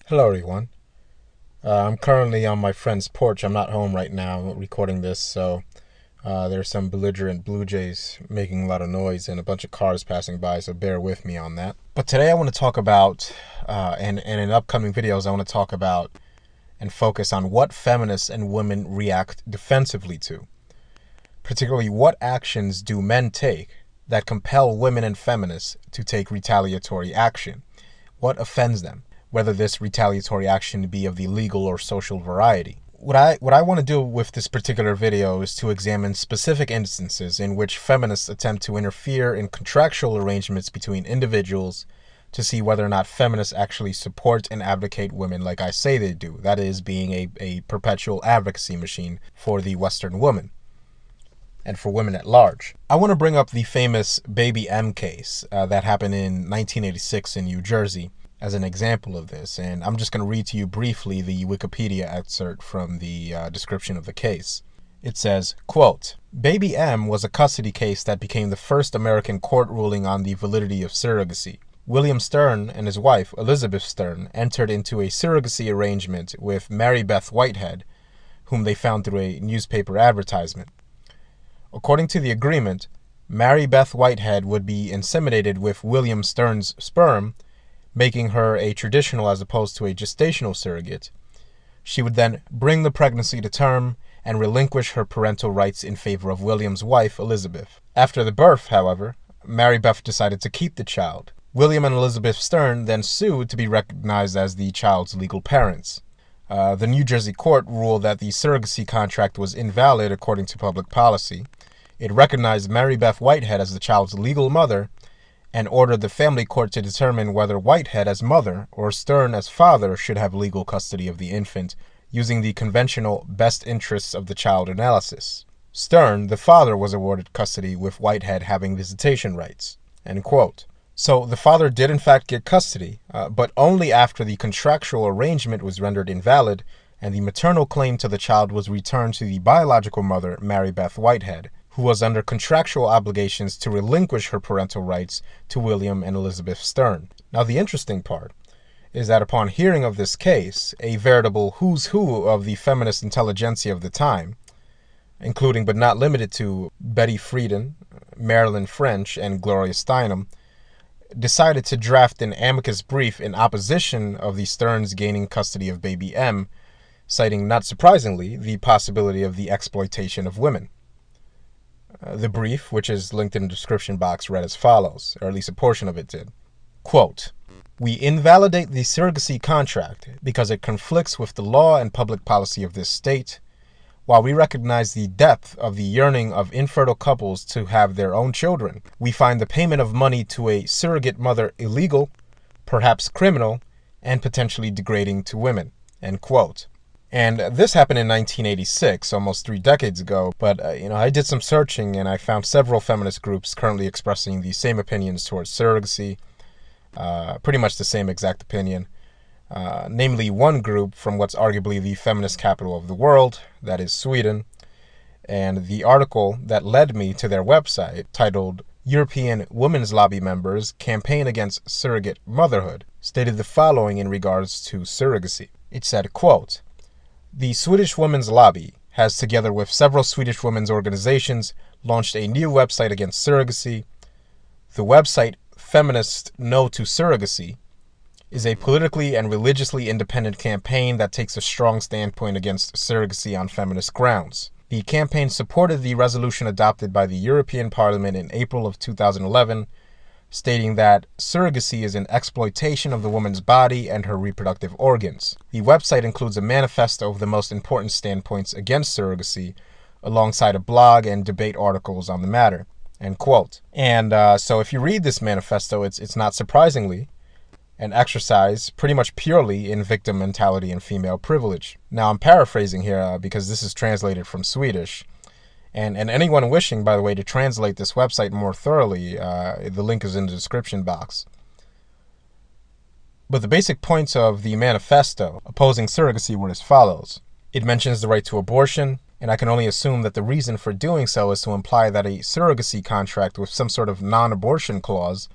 Hello, everyone. I'm currently on my friend's porch. I'm not home right now recording this, so there's some belligerent blue jays making a lot of noise and a bunch of cars passing by, so bear with me on that. But today I want to talk about, and in upcoming videos, I want to talk about and focus on what feminists and women react defensively to. Particularly, what actions do men take that compel women and feminists to take retaliatory action? What offends them? Whether this retaliatory action be of the legal or social variety. What I want to do with this particular video is to examine specific instances in which feminists attempt to interfere in contractual arrangements between individuals to see whether or not feminists actually support and advocate women like I say they do. That is, being a perpetual advocacy machine for the Western woman and for women at large. I want to bring up the famous Baby M case that happened in 1986 in New Jersey as an example of this, and I'm just going to read to you briefly the Wikipedia excerpt from the description of the case. It says, quote, Baby M was a custody case that became the first American court ruling on the validity of surrogacy. William Stern and his wife, Elizabeth Stern, entered into a surrogacy arrangement with Mary Beth Whitehead, whom they found through a newspaper advertisement. According to the agreement, Mary Beth Whitehead would be inseminated with William Stern's sperm, making her a traditional as opposed to a gestational surrogate. She would then bring the pregnancy to term and relinquish her parental rights in favor of William's wife, Elizabeth. After the birth, however, Mary Beth decided to keep the child. William and Elizabeth Stern then sued to be recognized as the child's legal parents. The New Jersey court ruled that the surrogacy contract was invalid according to public policy. It recognized Mary Beth Whitehead as the child's legal mother and ordered the family court to determine whether Whitehead as mother or Stern as father should have legal custody of the infant, using the conventional best interests of the child analysis. Stern, the father, was awarded custody, with Whitehead having visitation rights. End quote. So the father did in fact get custody, but only after the contractual arrangement was rendered invalid and the maternal claim to the child was returned to the biological mother, Mary Beth Whitehead, who was under contractual obligations to relinquish her parental rights to William and Elizabeth Stern. Now, the interesting part is that upon hearing of this case, a veritable who's who of the feminist intelligentsia of the time, including but not limited to Betty Friedan, Marilyn French, and Gloria Steinem, decided to draft an amicus brief in opposition of the Sterns gaining custody of baby M, citing, not surprisingly, the possibility of the exploitation of women. The brief, which is linked in the description box, read as follows, or at least a portion of it did. Quote, We invalidate the surrogacy contract because it conflicts with the law and public policy of this state. While we recognize the depth of the yearning of infertile couples to have their own children, we find the payment of money to a surrogate mother illegal, perhaps criminal, and potentially degrading to women. End quote. And this happened in 1986, almost 3 decades ago, but I did some searching and I found several feminist groups currently expressing the same opinions towards surrogacy, pretty much the same exact opinion. Namely one group from what's arguably the feminist capital of the world, that is Sweden, and the article that led me to their website, titled European Women's Lobby Members Campaign Against Surrogate Motherhood, stated the following in regards to surrogacy. It said, quote, The Swedish Women's Lobby has, together with several Swedish women's organizations, launched a new website against surrogacy. The website Feminist No to Surrogacy is a politically and religiously independent campaign that takes a strong standpoint against surrogacy on feminist grounds. The campaign supported the resolution adopted by the European Parliament in April of 2011, stating that surrogacy is an exploitation of the woman's body and her reproductive organs. The website includes a manifesto of the most important standpoints against surrogacy, alongside a blog and debate articles on the matter. End quote. And so if you read this manifesto, it's not surprisingly an exercise pretty much purely in victim mentality and female privilege. Now, I'm paraphrasing here because this is translated from Swedish. And anyone wishing, by the way, to translate this website more thoroughly, the link is in the description box. But the basic points of the manifesto opposing surrogacy were as follows. It mentions the right to abortion, and I can only assume that the reason for doing so is to imply that a surrogacy contract with some sort of non-abortion clause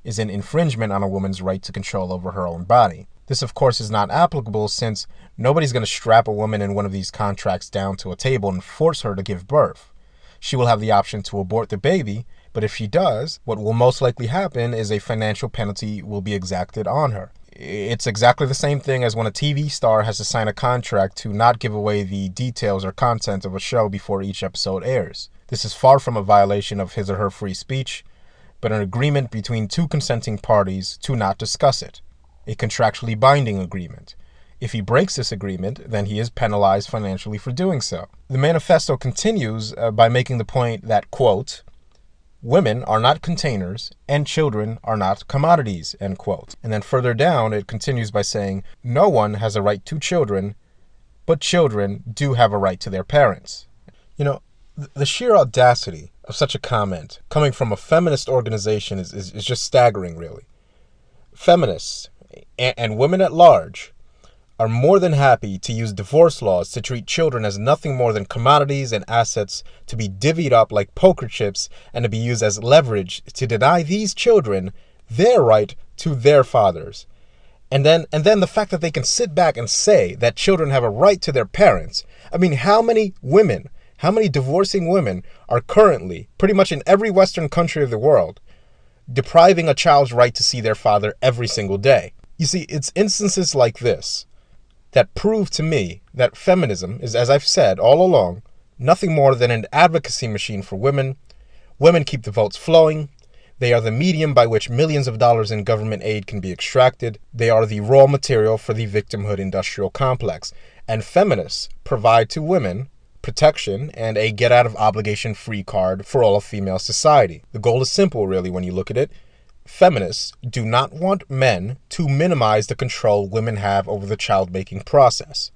is an infringement on a woman's right to control over her own body. This, of course, is not applicable since nobody's going to strap a woman in one of these contracts down to a table and force her to give birth. She will have the option to abort the baby, but if she does, what will most likely happen is a financial penalty will be exacted on her. It's exactly the same thing as when a TV star has to sign a contract to not give away the details or content of a show before each episode airs. This is far from a violation of his or her free speech, but an agreement between two consenting parties to not discuss it. A contractually binding agreement. If he breaks this agreement, then he is penalized financially for doing so. The manifesto continues by making the point that, quote, women are not containers and children are not commodities, end quote. And then further down, it continues by saying, no one has a right to children, but children do have a right to their parents. You know, the sheer audacity of such a comment coming from a feminist organization is just staggering, really. Feminists and women at large are more than happy to use divorce laws to treat children as nothing more than commodities and assets to be divvied up like poker chips and to be used as leverage to deny these children their right to their fathers. And then the fact that they can sit back and say that children have a right to their parents. I mean, how many divorcing women are currently, pretty much in every Western country of the world, depriving a child's right to see their father every single day? You see, it's instances like this that prove to me that feminism is, as I've said all along, nothing more than an advocacy machine for women. Women keep the votes flowing. They are the medium by which millions of dollars in government aid can be extracted. They are the raw material for the victimhood industrial complex. And feminists provide to women protection and a get-out-of-obligation-free card for all of female society. The goal is simple, really, when you look at it. Feminists do not want men to minimize the control women have over the child-making process.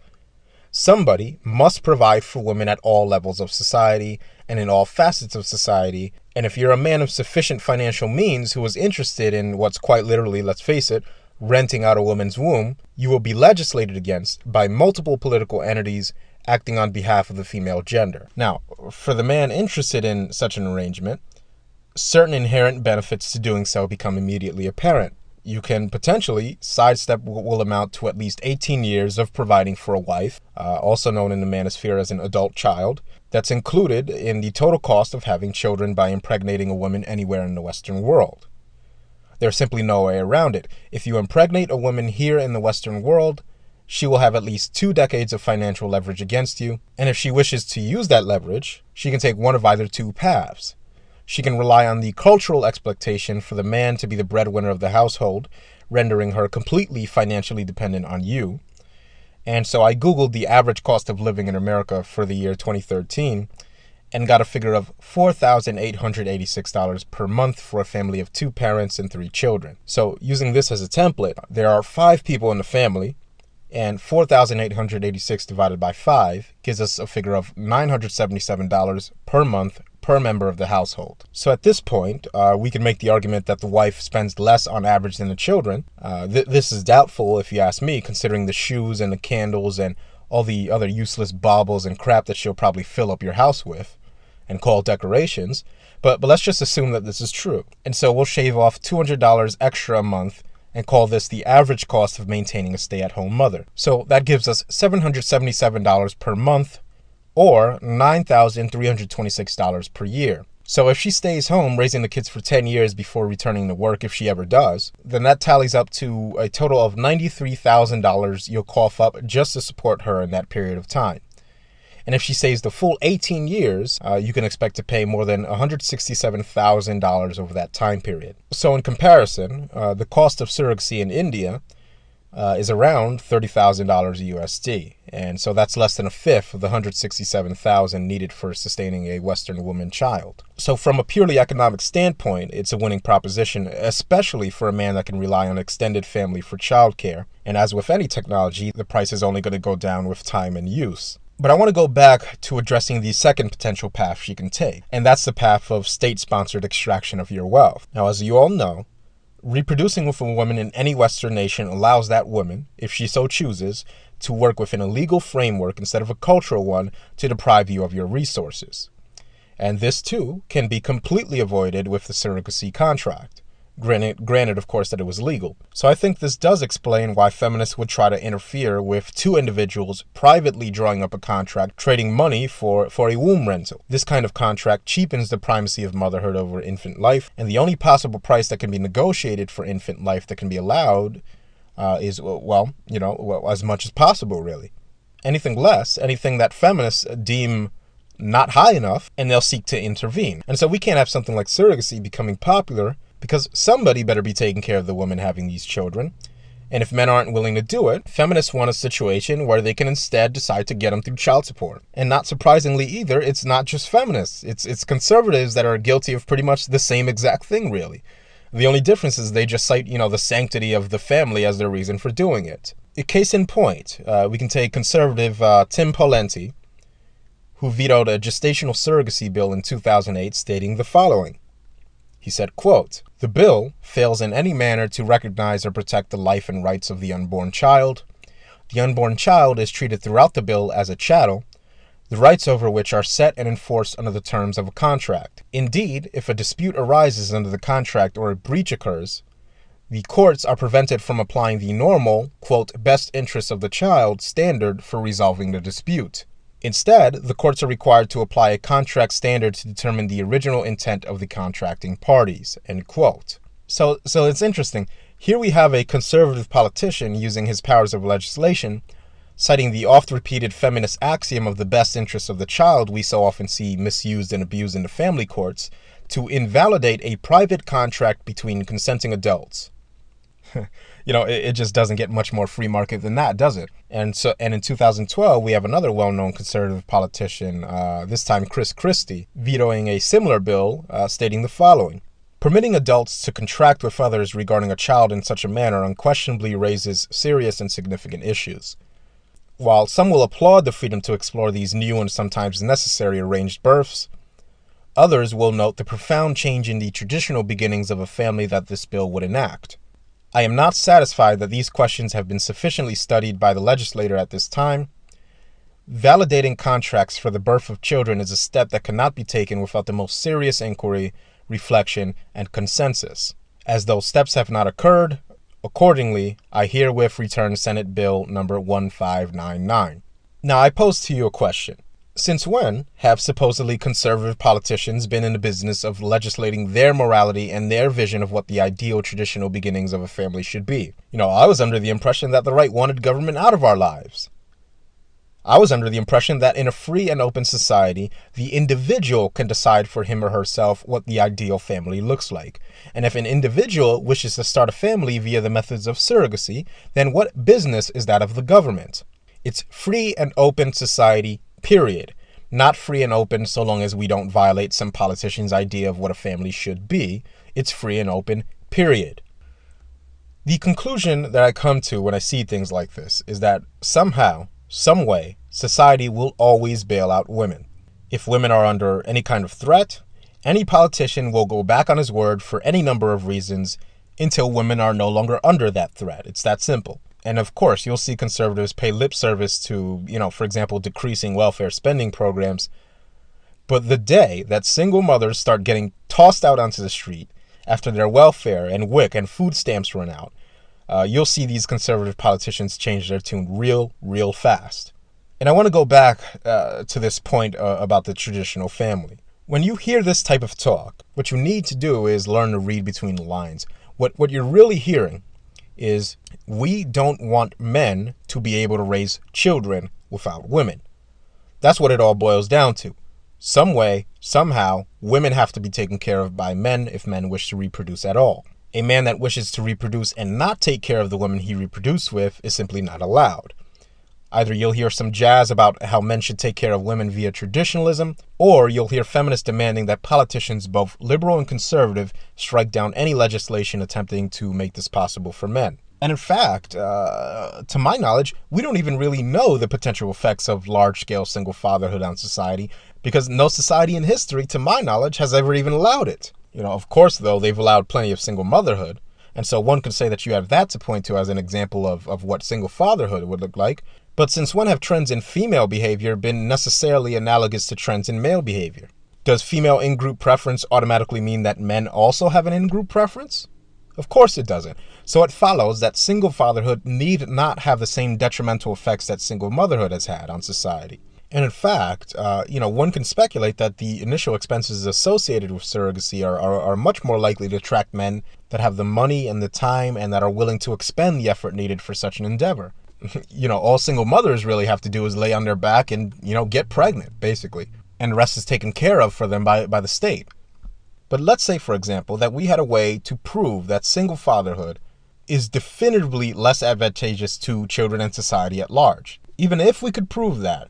Somebody must provide for women at all levels of society and in all facets of society. And if you're a man of sufficient financial means who is interested in what's quite literally, let's face it, renting out a woman's womb, you will be legislated against by multiple political entities acting on behalf of the female gender. Now, for the man interested in such an arrangement, certain inherent benefits to doing so become immediately apparent. You can potentially sidestep what will amount to at least 18 years of providing for a wife, also known in the manosphere as an adult child, that's included in the total cost of having children by impregnating a woman anywhere in the Western world. There's simply no way around it. If you impregnate a woman here in the Western world, she will have at least 2 decades of financial leverage against you, and if she wishes to use that leverage, she can take one of either two paths. She can rely on the cultural expectation for the man to be the breadwinner of the household, rendering her completely financially dependent on you. And so I Googled the average cost of living in America for the year 2013 and got a figure of $4,886 per month for a family of 2 parents and 3 children. So using this as a template, there are 5 people in the family, and 4,886 divided by 5 gives us a figure of $977 per month per member of the household. So at this point, we can make the argument that the wife spends less on average than the children. This is doubtful if you ask me, considering the shoes and the candles and all the other useless baubles and crap that she'll probably fill up your house with and call decorations. But let's just assume that this is true. And so we'll shave off $200 extra a month and call this the average cost of maintaining a stay-at-home mother. So that gives us $777 per month, or $9,326 per year. So if she stays home raising the kids for 10 years before returning to work, if she ever does, then that tallies up to a total of $93,000 you'll cough up just to support her in that period of time. And if she stays the full 18 years, you can expect to pay more than $167,000 over that time period. So in comparison, the cost of surrogacy in India is around $30,000 USD. And so that's less than a fifth of the $167,000 needed for sustaining a Western woman child. So from a purely economic standpoint, it's a winning proposition, especially for a man that can rely on extended family for childcare. And as with any technology, the price is only going to go down with time and use. But I want to go back to addressing the second potential path she can take, and that's the path of state-sponsored extraction of your wealth. Now, as you all know, reproducing with a woman in any Western nation allows that woman, if she so chooses, to work within a legal framework instead of a cultural one to deprive you of your resources. And this, too, can be completely avoided with the surrogacy contract. Granted, of course, that it was legal. So I think this does explain why feminists would try to interfere with two individuals privately drawing up a contract, trading money for a womb rental. This kind of contract cheapens the primacy of motherhood over infant life, and the only possible price that can be negotiated for infant life that can be allowed is, as much as possible, really. Anything less, anything that feminists deem not high enough, and they'll seek to intervene. And so we can't have something like surrogacy becoming popular, because somebody better be taking care of the woman having these children. And if men aren't willing to do it, feminists want a situation where they can instead decide to get them through child support. And not surprisingly either, it's not just feminists. It's conservatives that are guilty of pretty much the same exact thing, really. The only difference is they just cite, the sanctity of the family as their reason for doing it. A case in point, we can take conservative Tim Pawlenty, who vetoed a gestational surrogacy bill in 2008, stating the following. He said, quote, "The bill fails in any manner to recognize or protect the life and rights of the unborn child. The unborn child is treated throughout the bill as a chattel, the rights over which are set and enforced under the terms of a contract. Indeed, if a dispute arises under the contract or a breach occurs, the courts are prevented from applying the normal, quote, best interests of the child standard for resolving the dispute. Instead, the courts are required to apply a contract standard to determine the original intent of the contracting parties," end quote. So it's interesting. Here we have a conservative politician using his powers of legislation, citing the oft-repeated feminist axiom of the best interests of the child we so often see misused and abused in the family courts, to invalidate a private contract between consenting adults. It just doesn't get much more free market than that, does it? And in 2012, we have another well-known conservative politician, this time Chris Christie, vetoing a similar bill, stating the following. "Permitting adults to contract with others regarding a child in such a manner unquestionably raises serious and significant issues. While some will applaud the freedom to explore these new and sometimes necessary arranged births, others will note the profound change in the traditional beginnings of a family that this bill would enact. I am not satisfied that these questions have been sufficiently studied by the legislator at this time. Validating contracts for the birth of children is a step that cannot be taken without the most serious inquiry, reflection, and consensus. As those steps have not occurred, accordingly, I herewith return Senate Bill number 1599. Now, I pose to you a question. Since when have supposedly conservative politicians been in the business of legislating their morality and their vision of what the ideal traditional beginnings of a family should be? I was under the impression that the right wanted government out of our lives. I was under the impression that in a free and open society, the individual can decide for him or herself what the ideal family looks like. And if an individual wishes to start a family via the methods of surrogacy, then what business is that of the government? It's free and open society, period. Not free and open so long as we don't violate some politician's idea of what a family should be. It's free and open, period. The conclusion that I come to when I see things like this is that somehow, some way, society will always bail out women. If women are under any kind of threat, any politician will go back on his word for any number of reasons until women are no longer under that threat. It's that simple. And of course, you'll see conservatives pay lip service to, for example, decreasing welfare spending programs. But the day that single mothers start getting tossed out onto the street after their welfare and WIC and food stamps run out, you'll see these conservative politicians change their tune real fast. And I want to go back to this point about the traditional family. When you hear this type of talk, what you need to do is learn to read between the lines. What you're really hearing is we don't want men to be able to raise children without women. That's what it all boils down to. Some way, somehow, women have to be taken care of by men if men wish to reproduce at all. A man that wishes to reproduce and not take care of the woman he reproduced with is simply not allowed. Either you'll hear some jazz about how men should take care of women via traditionalism, or you'll hear feminists demanding that politicians, both liberal and conservative, strike down any legislation attempting to make this possible for men. And in fact, to my knowledge, we don't even really know the potential effects of large-scale single fatherhood on society, because no society in history, to my knowledge, has ever even allowed it. Of course, though, they've allowed plenty of single motherhood, and so one could say that you have that to point to as an example of what single fatherhood would look like. But since when have trends in female behavior been necessarily analogous to trends in male behavior? Does female in-group preference automatically mean that men also have an in-group preference? Of course it doesn't. So it follows that single fatherhood need not have the same detrimental effects that single motherhood has had on society. And in fact, one can speculate that the initial expenses associated with surrogacy are much more likely to attract men that have the money and the time and that are willing to expend the effort needed for such an endeavor. All single mothers really have to do is lay on their back and, get pregnant, basically. And the rest is taken care of for them by the state. But let's say, for example, that we had a way to prove that single fatherhood is definitively less advantageous to children and society at large. Even if we could prove that,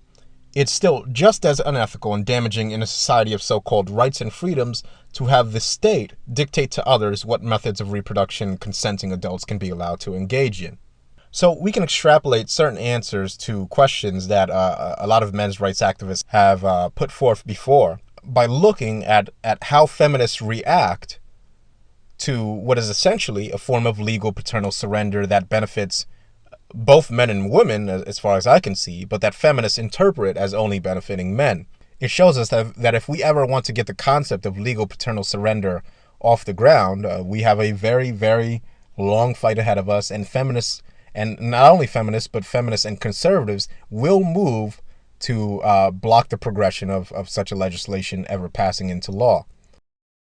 it's still just as unethical and damaging in a society of so-called rights and freedoms to have the state dictate to others what methods of reproduction consenting adults can be allowed to engage in. So we can extrapolate certain answers to questions that a lot of men's rights activists have put forth before by looking at how feminists react to what is essentially a form of legal paternal surrender that benefits both men and women, as far as I can see, but that feminists interpret as only benefiting men. It shows us that if we ever want to get the concept of legal paternal surrender off the ground, we have a very, very long fight ahead of us, and feminists, and not only feminists, but feminists and conservatives will move to block the progression of such a legislation ever passing into law.